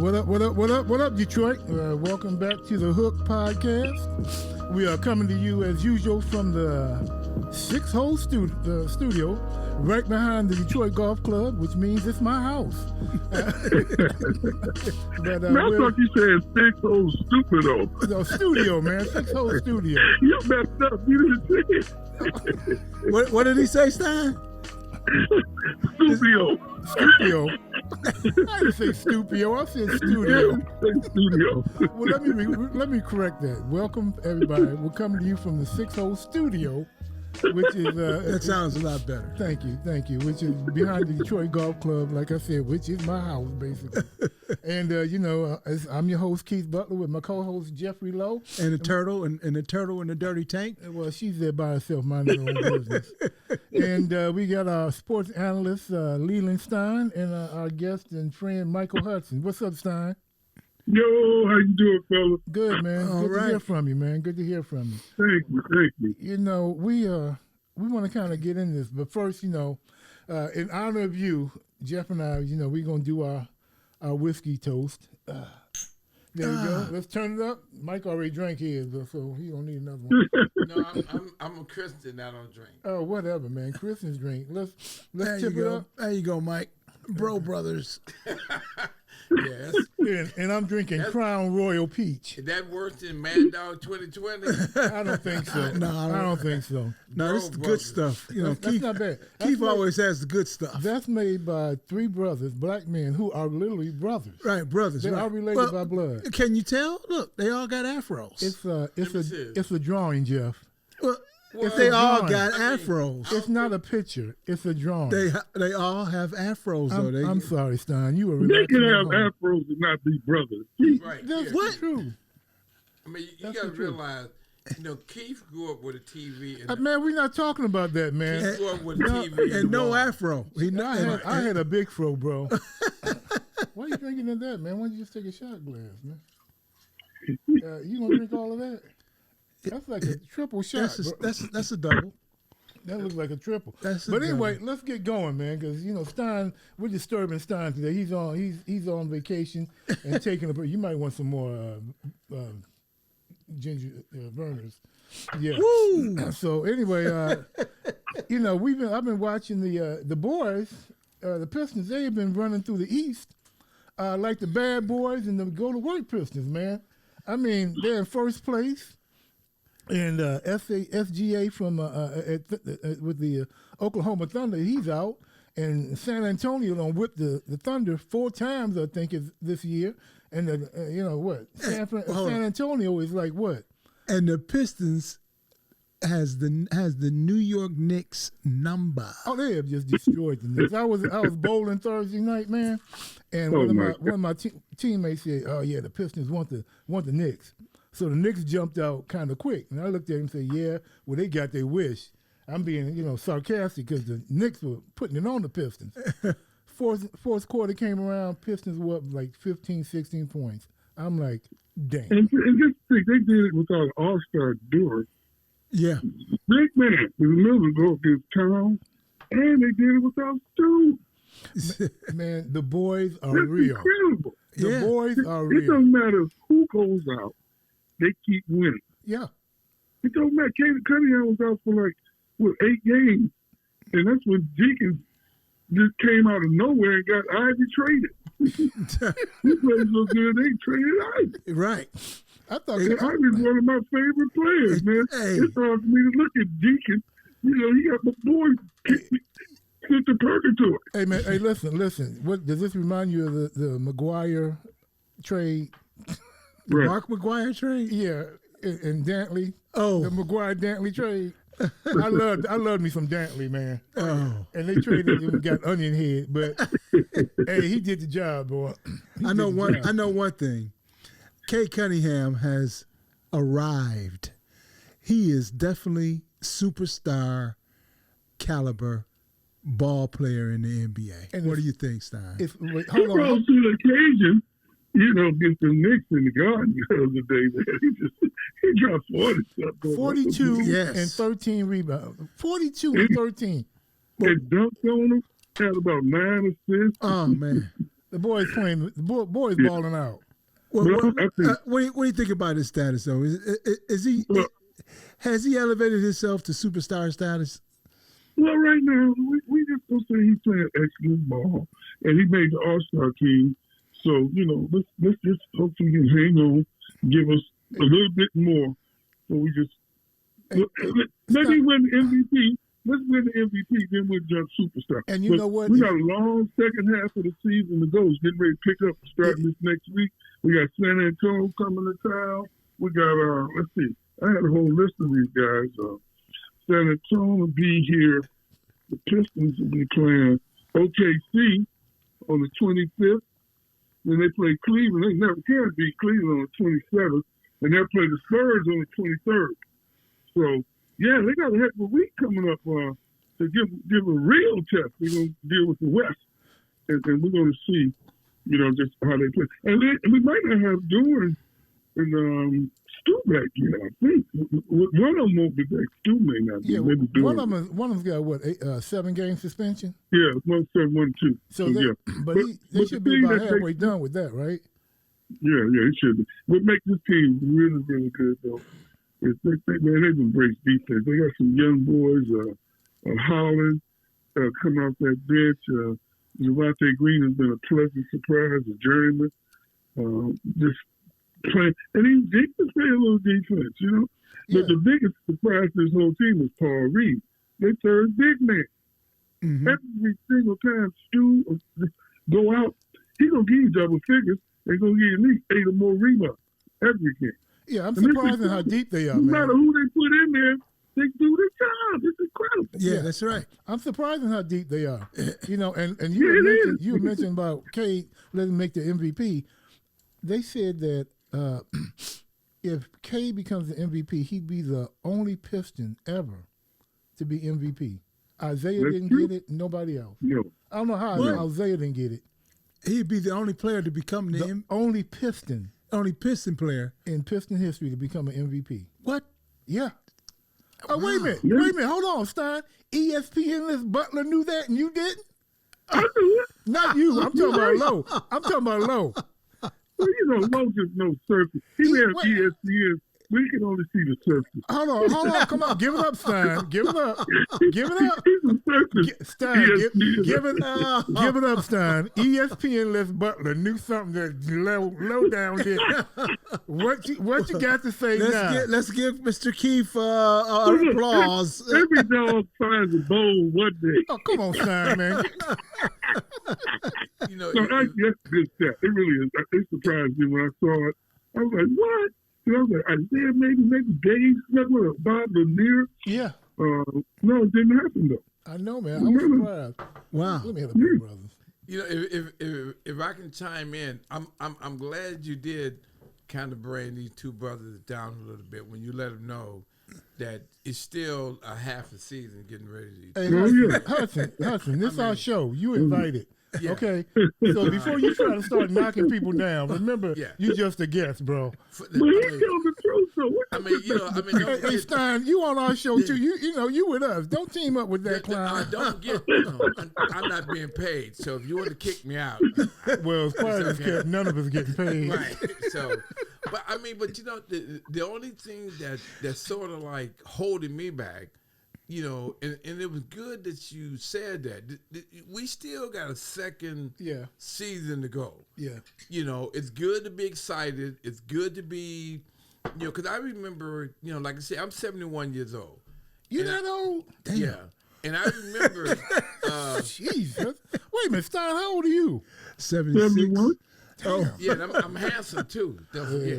What up, Detroit? Welcome back to the Hook Podcast. We are coming to you as usual from the six-hole studio right behind the Detroit Golf Club, which means it's my house. But, I thought you said six-hole stupido. No, studio, man. Six-hole studio. You messed up. You didn't say it. What did he say, Stein? Studio. I didn't say stupio. I said studio. Studio. Well, let me correct that. Welcome, everybody. We're coming to you from the six-hole studio, which is that sounds a lot better. Thank you. Which is behind the Detroit Golf Club, like I said, which is my house basically. And I'm your host Keith Butler with my co-host Jeffrey Lowe and the turtle and the turtle in the dirty tank. Well, she's there by herself, minding her own business. And we got our sports analyst Leland Stein and our guest and friend Michael Hudson. What's up, Stein? Yo, how you doing, fella? Good, man. All Good right. to hear from you, man. Good to hear from you. Thank you. You know, we want to kind of get in this, but first, in honor of you, Jeff and I, we're gonna do our whiskey toast. There we go. Let's turn it up. Mike already drank his, so he don't need another one. No, I'm a Christian. I don't drink. Oh, whatever, man. Christians drink. Let's There tip you it go. up. There you go, Mike. Bro brothers. Yes. And I'm drinking Crown Royal Peach. Is that worse than Mad Dog 2020? I don't think so. No, I don't think so. No, this is the good stuff. That's Keith, not bad. Keith always has the good stuff. That's made by three brothers, black men, who are literally brothers. Right, brothers. They right. are related by blood. Can you tell? Look, they all got afros. It's a drawing, Jeff. Well, it's they a all drawing. got afros. It's not a picture. It's a drawing. They all have afros, though. I'm sorry, Stein. You were They relaxing can at have home. afros and not be brothers. Right. That's yeah. what? True. I mean, you That's got to the truth. realize, Keith grew up with a TV. And Man, we're not talking about that, man. Keith grew up with a TV. And no wall. afro. I had a big fro, bro. Why are you drinking in that, man? Why don't you just take a shot glass, man? You gonna drink all of that? That's like a triple shot. That's a double. That looks like a triple. That's a But anyway, double. let's get going, man, because Stein, we're disturbing Stein today. He's on vacation and taking a break. You might want some more ginger burners. Yeah. Woo! So anyway, I've been watching the boys, the Pistons. They have been running through the East like the bad boys and the go to work Pistons, man. I mean, they're in first place. And SGA from with the Oklahoma Thunder, he's out. And San Antonio done whipped the Thunder 4 times, I think, this year. And San Antonio is like what? And the Pistons has the New York Knicks number. Oh, they have just destroyed the Knicks. I was bowling Thursday night, man, and one of my teammates said, "Oh yeah, the Pistons want the Knicks." So the Knicks jumped out kind of quick, and I looked at him and said, "Yeah, well they got their wish." I'm being sarcastic because the Knicks were putting it on the Pistons. Fourth quarter came around, Pistons were up like 15, 16 points. I'm like, dang. And just think, they did it without an all-star duo. Yeah. Big man in the middle of go against town, and they did it without Stu. Man, the boys are That's real. incredible. The boys are It real. doesn't matter who goes out, they keep winning. Yeah. It don't matter. Caden Cunningham was out for 8 games, and that's when Jenkins just came out of nowhere and got Ivy traded. He played so good, they traded Ivy. Right. I thought And Ivy's one of my favorite players, man. Hey. It's hard for me to look at Jenkins. He got my boy sent to purgatory. Hey man, hey listen. What does this remind you of the McGuire trade? Right. Mark McGuire trade? Yeah, and Dantley. Oh. The McGuire-Dantley trade. I loved me some Dantley, man. Oh. And they traded him and got Onion Head, but hey, he did the job, boy. I know one thing. Kay Cunningham has arrived. He is definitely superstar caliber ball player in the NBA. And what do you think, Stein? Wait, He hold rose on. to the occasion, against the Knicks in the Garden the other day, man. He dropped 40 something. 42 Yes. and 13 rebounds. 42 and 13. And dunked on him, had about 9 assists. Oh, man. The boys playing. The boys Yeah. balling out. Well, Well, what, I think- what do you think about his status, though? Is he Well- has he elevated himself to superstar status? Well, right now, we just gonna say he's playing excellent ball, and he made the All-Star team. So, let's just hopefully he can hang on, give us a little bit more. So we just maybe win the MVP. Let's win the MVP, then we'll jump superstar. And you know what? We got a long second half of the season to go. It's getting ready to pick up starting this next week. We got San Antonio coming to town. We got let's see. I had a whole list of these guys. San Antonio will be here. The Pistons will be playing OKC on the 25th. Then they play Cleveland. They never can beat Cleveland on the 27th. And they'll play the Spurs on the 23rd. So, yeah, they got a heck of a week coming up to give a real test. We're going to deal with the West. And we're going to see, just how they play. And we might not have Dorn and Stu back here, I think. One of them won't be back. Stu may not be. Yeah, Maybe one Dorn. of them's got what, 7-game suspension. Yeah, 1-7, 1-2. So yeah. but they should be about halfway done with that, right? Yeah, it should be. What makes this team really, really good, though, is they've embraced defense. They got some young boys, Holland, coming off that bench. Javante Green has been a pleasant surprise, a journeyman. Just playing, and he can play a little defense, Yeah. But the biggest surprise to this whole team is Paul Reed. They third big man. Mm-hmm. Every single time Stu go out, he's going to give you double figures. They're going to give you at least 8 or more rebounds every game. Yeah, I'm surprised at how deep they are, No man. matter who they put in there, they do the job. It's incredible. Yeah, that's right. I'm surprised at how deep they are. And Yeah, you mentioned about Cade letting him make the MVP. They said that if Cade becomes the MVP, he'd be the only Piston ever to be MVP. Isaiah That's didn't true. get it. Nobody else. No. I don't know how Well- Isaiah didn't get it. He'd be the only player to become The only Piston only Piston player. in Piston history to become an MVP. What? Yeah. Oh, wait a minute. Yeah. Wait a minute. Hold on, Stein. ESPN Butler knew that and you didn't? I do it. Not you. I'm talking about Low. I'm talking about Low. Well, Low just knows surface. He may have What? ESPN. We can only see the surface. Hold on. Come on. Give it up, Stein. Give it up. Give it up. He's a surface. Stein, ESPN. give it up, Stein. ESPN Les Butler knew something that low down did. What you got to say now? Let's give Mr. Keefe an applause. Every dog finds a bone one day. Oh, come on, Stein, man. You know, So actually, that's a good stat. It really is. It surprised me when I saw it. I was like, what? And I was like, Isaiah, maybe Dave Smith with Bob Lanier. Yeah, No, it didn't happen, though. I know, man. I was surprised. Wow. Let me have the big brothers. you know, if I can chime in, I'm glad you did kind of bring these two brothers down a little bit when you let them know that it's still a half a season getting ready to. Hey, Oh, Hudson, yeah. this is our show. You invited. Yeah. Okay? So before you try to start knocking people down, remember, Yeah. you just a guest, bro. But he tells the truth, so what I mean, don't Hey, forget, Stein, you on our show too. You with us. Don't team up with that I clown. don't get. I'm not being paid, so if you want to kick me out, Well, as quiet as kept, none of us getting paid. right? So, but the only thing that's sort of like holding me back, and it was good that you said that. We still got a second Yeah. season to go. Yeah. It's good to be excited. It's good to be, because I remember, like I said, I'm 71 years old. You that old? Yeah. And I remember, Jesus. Wait a minute, Stein, how old are you? 76. 71? Oh. yeah, and I'm handsome too. Don't forget.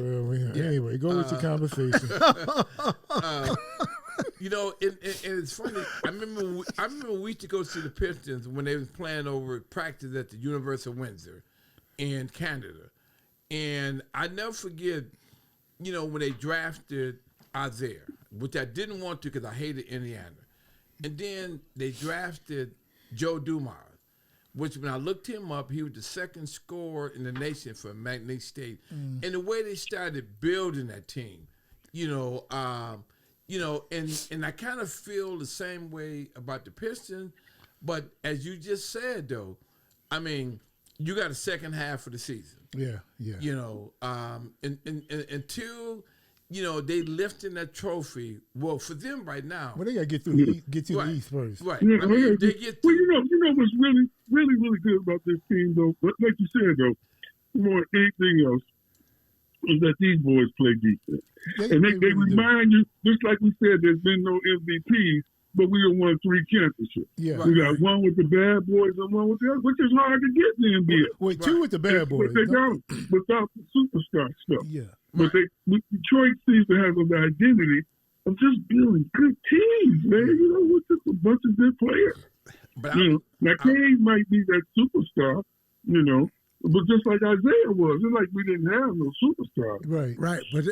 Anyway, go with your conversation. And it's funny. I remember we used to go see the Pistons when they was playing over practice at the University of Windsor in Canada. And I never forget, when they drafted Isaiah, which I didn't want to because I hated Indiana. And then they drafted Joe Dumars, which when I looked him up, he was the second scorer in the nation for McNeese State. And the way they started building that team, and I kind of feel the same way about the Pistons. But as you just said, though, I mean, you got a second half of the season. Yeah, yeah. You know, and until they lifting that trophy. Well, for them right now. Well, they gotta get through the East first. Right. Yeah, I mean, they get. Well, you know what's really, really, really good about this team, though. But like you said, though, more than anything else, is that these boys play defense, and they really remind you, just like we said, there's been no MVPs, but we have won 3 championships. Yeah, we got one with the bad boys and one with the other, which is hard to get in the NBA. Wait, 2 with the bad boys. But they don't, without the superstar stuff. Yeah. But Detroit seems to have an identity of just building good teams, man. You know, with just a bunch of good players. But now Kane might be that superstar, but just like Isaiah was, it's like we didn't have no superstars. Right. But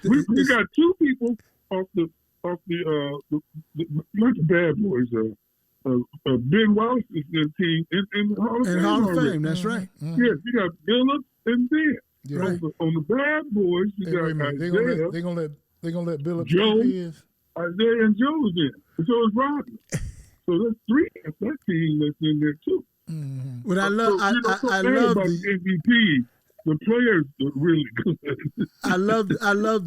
We got 2 people off the not the bad boys. Ben Wallace is in the team in the Hall of Fame. Hall of Fame, that's right. Yes, you got Billups and Ben. Yeah. Right. On the bad boys, you got Isaiah. They gonna let Billups Joe, his. Isaiah and Joe's in, and so is Rodney. So there's 3 of that team that's in there too. Mm-hmm. What I love, I love about the MVP. The players are really good. I love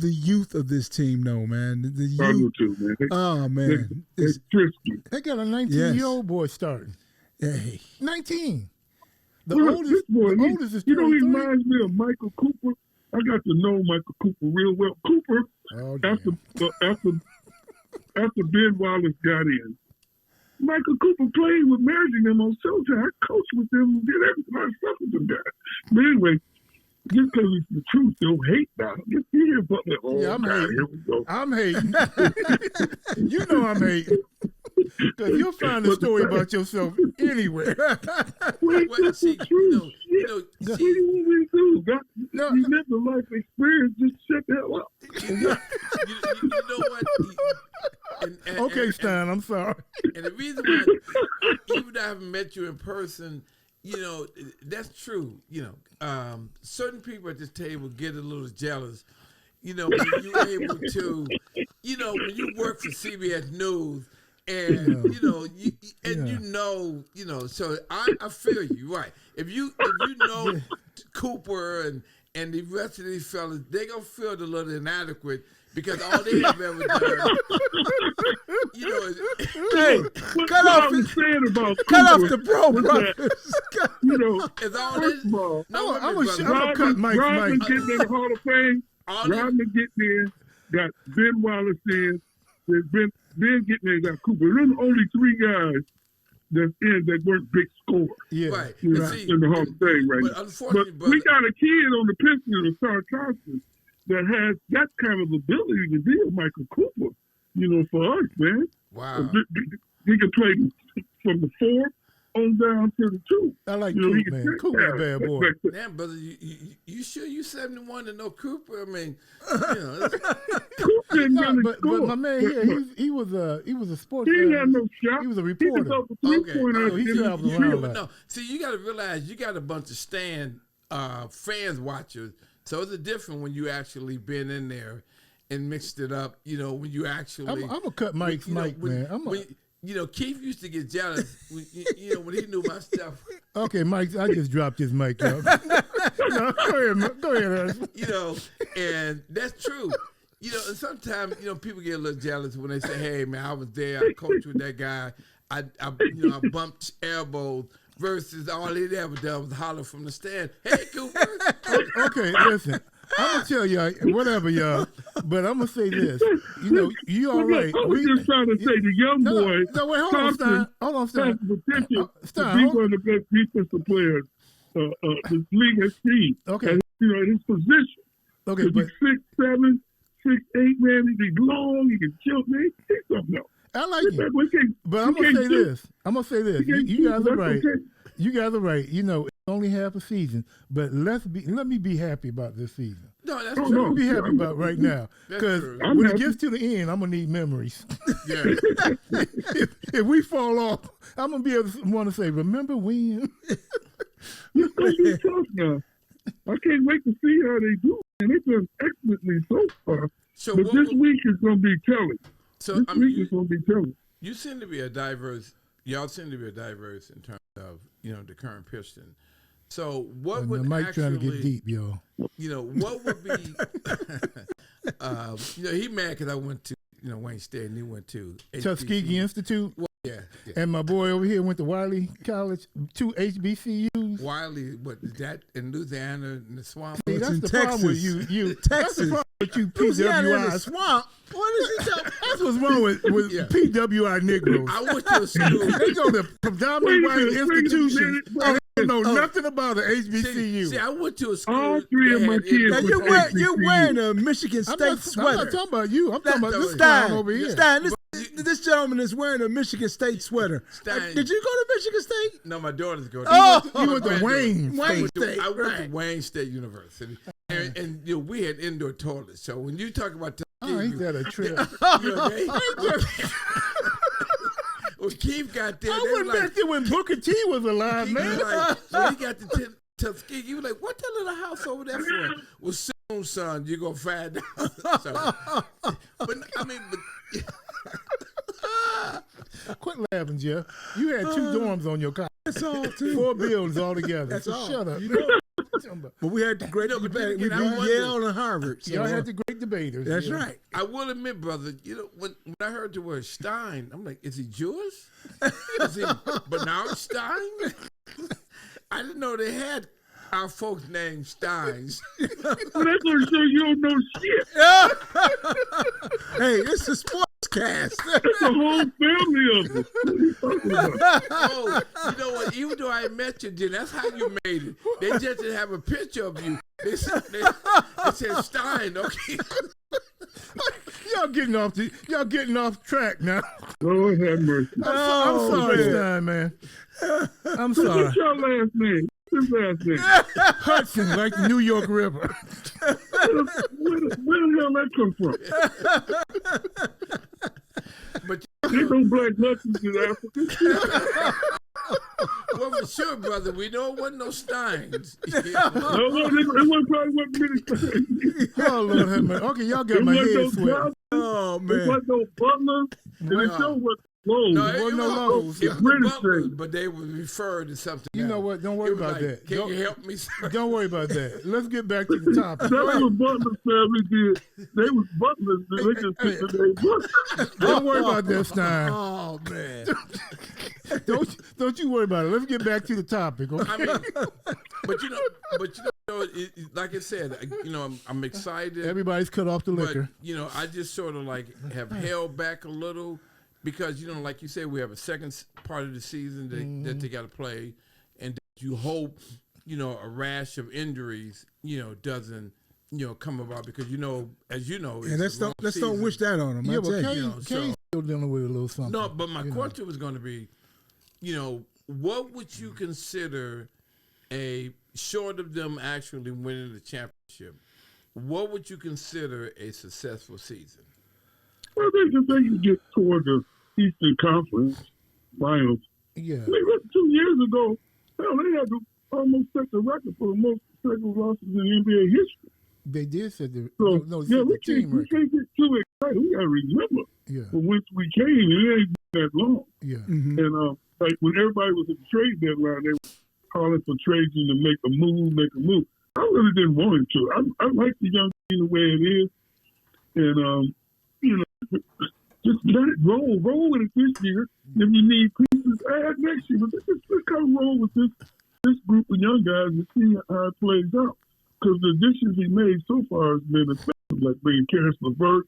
the youth of this team, though, man. The youth. I do too, man. Oh man, it's frisky. They got a 19-year-old boy starting. Hey. 19. The Look, oldest this boy, is he 23. reminds me of Michael Cooper. I got to know Michael Cooper real well. Cooper, after Ben Wallace got in, Michael Cooper played with managing them on Showtime. I coached with them and did everything I stuff with them guys. But anyway, just because it's the truth, don't hate now. Just hear about that. Yeah, I'm hating. Here we go. I'm hating. You know I'm hating. Because you'll find a story about yourself anywhere. Well, see, what do you want me to do? You live the life experience, just shut the hell up. you know what? Okay, Stein, I'm sorry. And the reason why, even though I haven't met you in person, that's true. Certain people at this table get a little jealous. When you're able to, when you work for CBS News, and so I feel you, right? If you know Cooper and the rest of these fellas, they gonna feel a little inadequate because all they have ever done, Hey, cut off the bro, brothers. It's all this. I'm gonna cut Mike's Rodman mic. getting in the Hall of Fame. Rodman getting in, got Ben Wallace in. There's Ben getting in, got Cooper. They're the only 3 guys that's in that weren't big scorers. Yeah. Right. In the Hall of Fame right now. But we got a kid on the Pistons, Star Thompson, that has that kind of ability to be a Michael Cooper, for us, man. Wow. He can play from the 4 on down to the 2. I like Cooper, man. Cooper's a bad boy. Damn, brother, you sure you 71 to know Cooper? I mean, Cooper didn't really but score. my man here, he was a sports. He had no shot. He was a reporter. He traveled around a lot. No, see, you got to realize you got a bunch of fans watchers. So it's different when you actually been in there and mixed it up. When you actually. I'm gonna cut Mike's mic, man. Keith used to get jealous when he knew my stuff. Okay, Mike, I just dropped his mic up. Go ahead. And that's true. And sometimes, people get a little jealous when they say, hey, man, I was there, I coached with that guy, I bumped elbows, versus all he ever done was holler from the stand, hey, Cooper. Okay, listen. I'm going to tell y'all, whatever, y'all, but I'm going to say this. You all right. I was just trying to say the young boy. No, wait, hold on, Stein. Has the potential to be one of the best defensive players the league has seen. Okay. And, in his position. Okay, but. He's 6'7", 6'8", man. He's long. He can jump, man. He's something else. I like it. But I'm going to say this. You guys are right. Okay. You guys are right. It's only half a season, but let me be happy about this season. No, that's true. Let me be happy about right now, because when it gets to the end, I'm gonna need memories. Yeah. If we fall off, I'm gonna be able to want to say, "Remember when?" It's gonna be tough now. I can't wait to see how they do, and they've done excellently so far. But this week is gonna be telling. So this week is gonna be telling. You seem to be a diverse. Y'all seem to be a diverse in terms of the current Pistons. So what And would the mic actually, trying to get deep, yo. What would be, he mad because I went to, Wayne State and he went to Tuskegee Institute. Well, yeah. And my boy over here went to Wiley College, 2 HBCUs. Wiley, what is that in Louisiana in the swamp? See, that's in the problem with Texas. you. That's the problem with you Louisiana in the PWIs. swamp. What is he talking? That's what's wrong with Yeah. PWI Negroes. I went to a school. They go to predominantly white institutions and they don't know Oh. nothing about an HBCU. See, I went to a school. All three of that my had kids Now was you're wearing a Michigan State I'm sweater. not talking about you. I'm talking about this Stein, guy over here. Stein, this gentleman is wearing a Michigan State sweater. Stein. Did you go to Michigan State? No, my daughters go. Oh, You went to Wayne Wayne State. State. I went right. to Wayne State University, and we had indoor toilets. So when you talk about Oh, ain't that a trip? When Keith got there, I they went were back like, there when Booker T was alive, he was man. like, when he got to Tuskegee, he was like, "What that little house over there for?" Well, soon, son, you're gonna find out. So, but I mean, Quit laughing, Jeff. You had 2 dorms on your college. That's all, too. 4 buildings altogether. That's So all. shut up. But we had the great but debate. then We again, I beat wonder- Yale and Harvard. So, Y'all had the great debaters. that's yeah. right. I will admit, brother, when I heard the word Stein, I'm like, is he Jewish? Is he Bernard Stein? I didn't know they had our folks named Steins. Well, that's gonna show you don't know shit. Hey, it's a sports cast. That's a whole family of them. What are you talking about? Oh, you know what? Even though I met you, then that's how you made it. They just didn't have a picture of you. They said Stein, okay? Y'all getting off track now. Lord have mercy. I'm sorry, man. Stein, man. I'm sorry. What's your last name? His last name. Hudson, like the New York River. Where the hell that come from? But Ain't no black nothings in Africa. well, for sure, brother, we know it wasn't no Steins. No, it probably wasn't many times. Oh, Lord have mercy. Okay, y'all got It my wasn't head no sweating. Johnson. Oh, It man. wasn't no Butler. And it sure was Lowe's. No, wasn't no Lowe's. It was British the Butlers, thing. but they would refer to something You know else. what? Don't worry It was about like, that. Can Don't- you help me, sir? Don't worry about that. Let's get back to the topic. That's what Butler's family did. They was Butlers. They just took the name Butler. Don't worry about that, Stein. Oh, man. Don't you worry about it. Let's get back to the topic. Okay? I mean, but like I said, I'm excited. Everybody's cut off the But liquor. I just sort of like have held back a little because like you said, we have a second part of the season that they got to play, and that you hope a rash of injuries doesn't come about because as you know, Yeah, it's let's a long don't wish season. that on him. Yeah, I but tell you. Kane's still dealing with a little something. No, but my question was going to be, what would you consider short of them actually winning the championship? What would you consider a successful season? Well, they can get toward the Eastern Conference Finals. Yeah. I mean, 2 years ago, hell, they had to almost set the record for the most consecutive losses in NBA history. They did set the So, no, yeah, the team we record. can't get too excited. We got to remember Yeah. from whence we came, and it ain't been that long. Yeah. Mhm. And like when everybody was at the trade deadline, they were calling for trades to make a move. I really didn't want him to. I like the young team the way it is, and just let it roll with it this year. If you need pieces, add next year. But just kind of roll with this group of young guys and see how it plays out. Because the additions he made so far has been effective, like bringing Karis LeVert,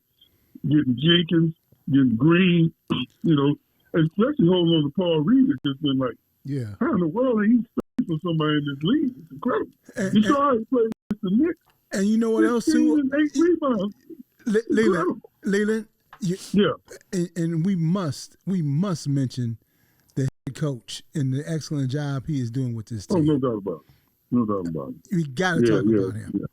getting Jenkins, getting Green, and especially holding on to Paul Reed. It's just been like, Yeah. how in the world are you studying for somebody in this league? It's incredible. You saw how he played with the Knicks. And you know what else, too? 8 rebounds. Leland, Yeah. and we must mention the head coach and the excellent job he is doing with this Oh, team. no doubt about it. No doubt about it. We got to talk about him. Yeah.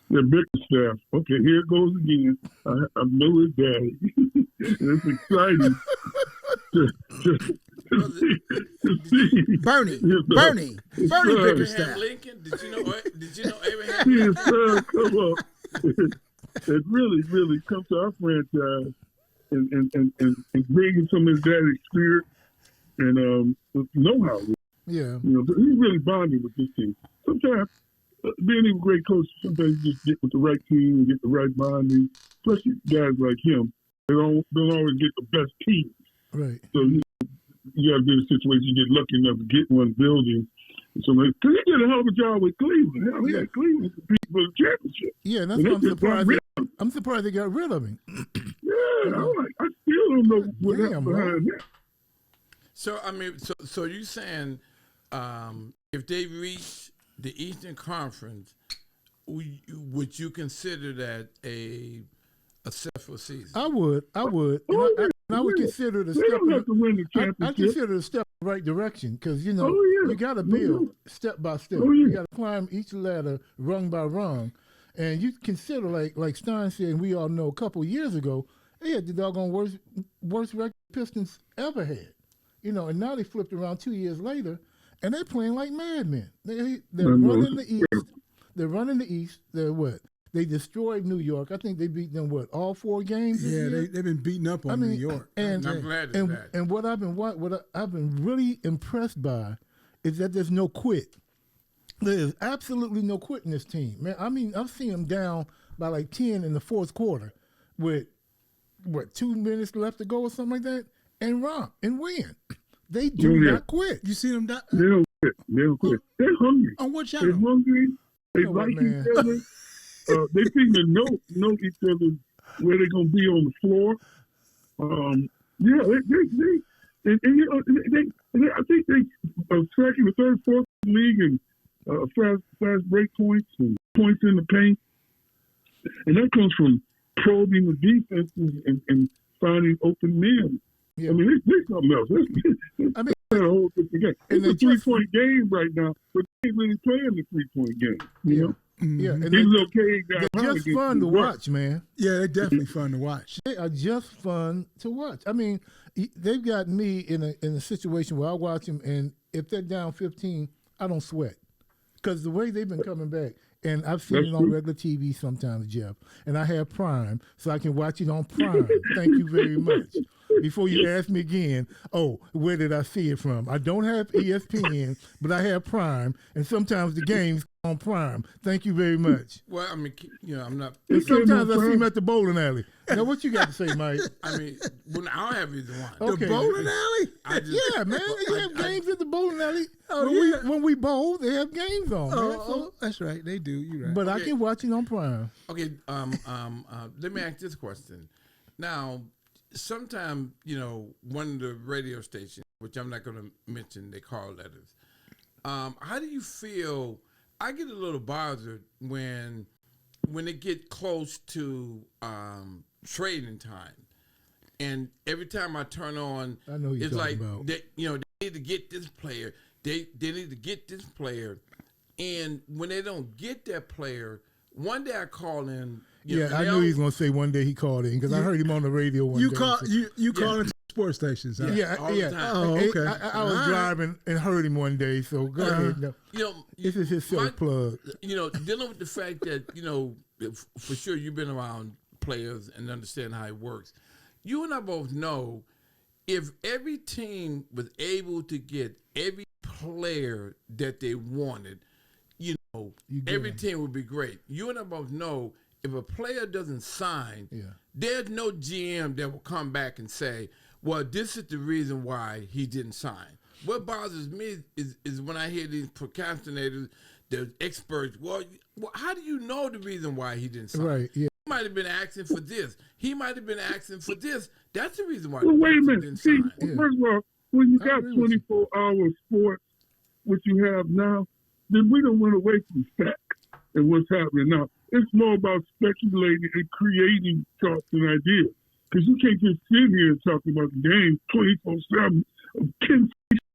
The big staff. Okay, here it goes again. I know his daddy. It's exciting to see. Bernie Abraham Bickerstaff. Lincoln, did you know Abraham? See his son come up and really come to our franchise and bring some of his daddy's spirit and know-how. Yeah. You know, but he's really bonding with this team. Sometimes, being a great coach, sometimes you just get with the right team and get the right bonding. Especially guys like him, they don't always get the best teams. Right. So you got to be in a situation you get lucky enough to get one building. So, because he did a hell of a job with Cleveland. Hell, he had Cleveland compete for the championship. Yeah, and that's why I'm surprised they got rid of him. Yeah, I still don't know what happened behind that. So I mean, so you saying if they reach the Eastern Conference, would you consider that a successful season? I would. Oh, I would consider the they step. don't have to win the championship. I consider the step in the right direction because you got to build step by step. You got to climb each ladder rung by rung, and you consider like Stein said, and we all know a couple of years ago, they had the doggone worst record Pistons ever had. You know, and now they flipped around 2 years later, and they're playing like madmen. They're running the East. They're running the East. They're what? They destroyed New York. I think they beat them all 4 games. This year? They've been beating up on New York. And I'm glad of that. And what I've been really impressed by is that there's no quit. There is absolutely no quit in this team, man. I mean, I've seen them down by like 10 in the fourth quarter, with 2 minutes left to go or something like that, and romp and win. They do not quit. You see them? They don't quit. They don't quit. They're hungry. On what They're channel? hungry. They like each other. They seem to know each other where they're gonna be on the floor. I think they second, the third, fourth league and fast break points and points in the paint, and that comes from probing the defenses and finding open men. Yeah. I mean, there's something else. I mean, a whole different game. It's a 3-point game right now, but they ain't really playing the 3-point game. You know? Yeah, and they're just fun to watch, man. Yeah, they're definitely fun to watch. They are just fun to watch. I mean, they've got me in a situation where I watch them, and if they're down 15, I don't sweat because the way they've been coming back. And I've seen it on regular TV sometimes, Jeff. And I have Prime, so I can watch it on Prime. Thank you very much. Before you ask me again, where did I see it from? I don't have ESPN, but I have Prime, and sometimes the games on Prime. Thank you very much. Well, I mean, I'm not. And sometimes I see them at the bowling alley. Now, what you got to say, Mike? I mean, I don't have either one. Okay. The bowling alley? Yeah, man. They have games at the bowling alley. When we bowl, they have games on. Oh, that's right. They do. You're right. But I can watch it on Prime. Okay. Let me ask this question. Now, sometime, one of the radio stations, which I'm not going to mention, they call letters. How do you feel? I get a little bothered when it get close to trading time, and every time I turn on, I know it's like about. they need to get this player. They need to get this player, and when they don't get that player, one day I call in. I knew he was gonna say one day he called in because I heard him on the radio one day. You call into sports stations? Huh? Yeah. Oh, okay. I was driving and heard him one day. So go ahead. No. This is his self plug. Dealing with the fact that for sure you've been around players and understand how it works. You and I both know if every team was able to get every player that they wanted, every team would be great. You and I both know if a player doesn't sign, there's no GM that will come back and say, well, this is the reason why he didn't sign. What bothers me is when I hear these procrastinators, the experts, well, how do you know the reason why he didn't sign? Right, yeah. He might have been asking for this. He might have been asking for this. That's the reason why wait a minute. didn't See, sign. first of all, when you got 24-hour sports, which you have now, then we don't went away from facts and what's happening now. It's more about speculating and creating thoughts and ideas. Because you can't just sit here and talk about the game 24/7, 10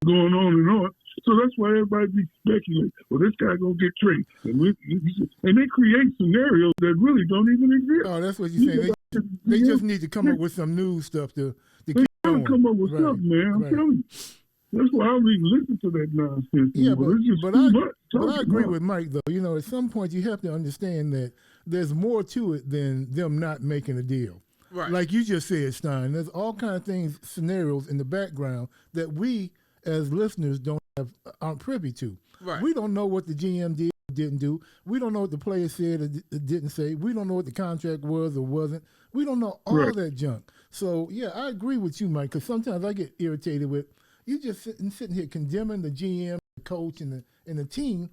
going on and on. So that's why everybody be speculating. Well, this guy gonna get traded, and they create scenarios that really don't even exist. Oh, that's what you're saying. They just need to come up with some new stuff to keep going. Come up with something, man. I'm telling you. That's why I don't even listen to that nonsense. Yeah, but I agree with Mike, though. At some point you have to understand that there's more to it than them not making a deal. Right. Like you just said, Stein, there's all kinds of things, scenarios in the background that we as listeners don't have aren't privy to. Right. We don't know what the GM did or didn't do. We don't know what the player said or didn't say. We don't know what the contract was or wasn't. We don't know all that junk. So, yeah, I agree with you, Mike, because sometimes I get irritated with you just sitting here condemning the GM, the coach, and the team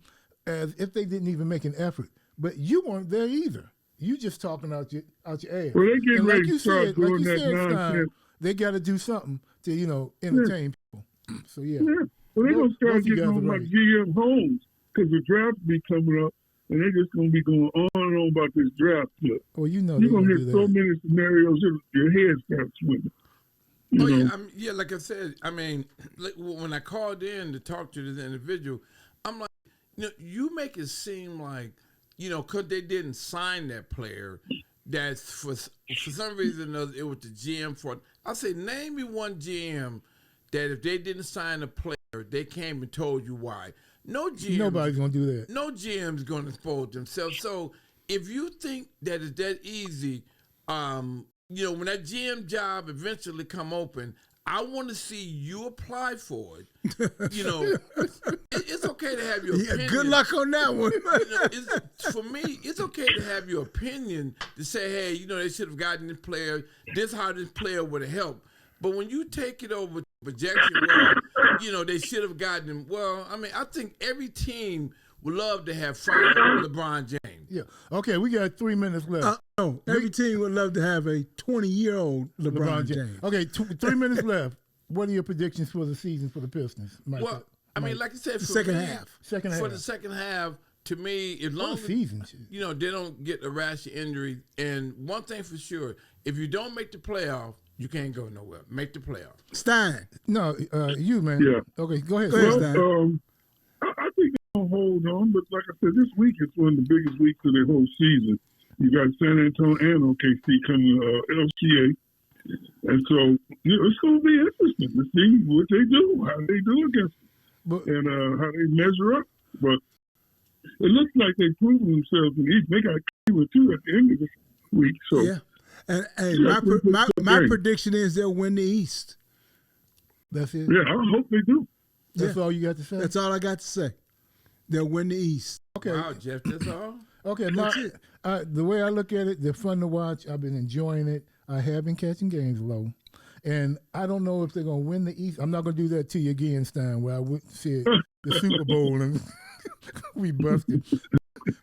as if they didn't even make an effort. But you weren't there either. You just talking out your ass. Well, they getting and ready like to you start said, doing like you that said, Stein, nonsense. they got to do something to, entertain people. So, yeah. Well, they're going to start Both you getting guys on are my right. GM homes because the draft be coming up, and they're just going to be going on and on about this draft. Look, Well, you know you're they're going to do hear that. so many scenarios, your head starts swimming. You know? Yeah, like I said, I mean, like, when I called in to talk to this individual, I'm like, you make it seem like, because they didn't sign that player, that for some reason or another, it was the GM for it. I say, name me one GM that if they didn't sign a player, they came and told you why. No GM. Nobody's going to do that. No GM's going to expose themselves. So if you think that it's that easy, when that GM job eventually come open, I want to see you apply for it. It's okay to have your opinion. Good luck on that one. For me, it's okay to have your opinion to say, hey, they should have gotten this player. This how this player would have helped. But when you take it over to projection, they should have gotten him. Well, I mean, I think every team would love to have fired LeBron James. Yeah. Okay, we got 3 minutes left. Every team would love to have a 20-year-old LeBron James. Okay, 3 minutes left. What are your predictions for the season for the Pistons, Mike? Well, I mean, like I said, for second me, half. For the second half, to me, as long as season, they don't get a rash of injury. And one thing for sure, if you don't make the playoff, you can't go nowhere. Make the playoff. Stein. No, you, man. Yeah. Okay, go ahead. Stein. I think they'll hold on, but like I said, this week is one of the biggest weeks of the whole season. You got San Antonio and OKC coming LCA. And so it's going to be interesting to see what they do, how they do against them, and how they measure up. But it looks like they've proven themselves in the East. They got Cleveland, too, at the end of this week. So, yeah. And my prediction is they'll win the East. That's it? Yeah, I hope they do. That's all you got to say? That's all I got to say. They'll win the East. Okay. Wow, Jeff, that's all? Okay, the way I look at it, they're fun to watch. I've been enjoying it. I have been catching games low. And I don't know if they're going to win the East. I'm not going to do that to you again, Stein, where I went to see the Super Bowl and we busted.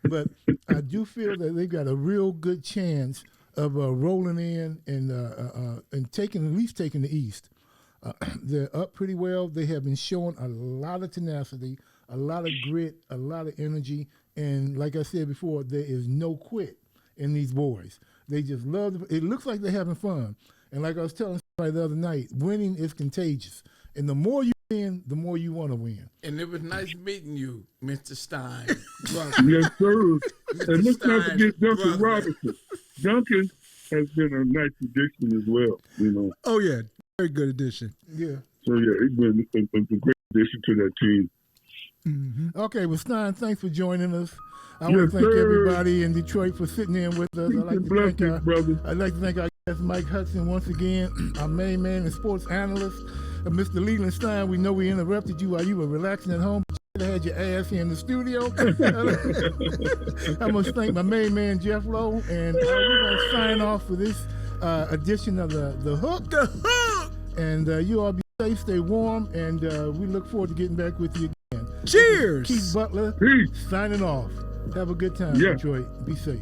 But I do feel that they've got a real good chance of rolling in and taking the East. They're up pretty well. They have been showing a lot of tenacity, a lot of grit, a lot of energy. And like I said before, there is no quit in these boys. They just love it. It looks like they're having fun. And like I was telling somebody the other night, winning is contagious. And the more you win, the more you want to win. And it was nice meeting you, Mr. Stein. Yes, sir. And let's not forget Duncan Robinson. Duncan has been a nice addition as well, Oh, yeah. Very good addition. Yeah. So, yeah, he's been a great addition to that team. Mm-hmm. Okay, well, Stein, thanks for joining us. I want to thank everybody in Detroit for sitting in with us. I'd like to thank our guest, Mike Hudson, once again, our main man and sports analyst. Mr. Leland Stein, we know we interrupted you while you were relaxing at home, but you had your ass here in the studio. I must thank my main man, Jeff Lowe, and we're going to sign off for this edition of The Hook. The Hook! And you all be safe, stay warm, and we look forward to getting back with you again. Cheers! Keith Butler, Peace. signing off. Have a good time, Detroit. Be safe.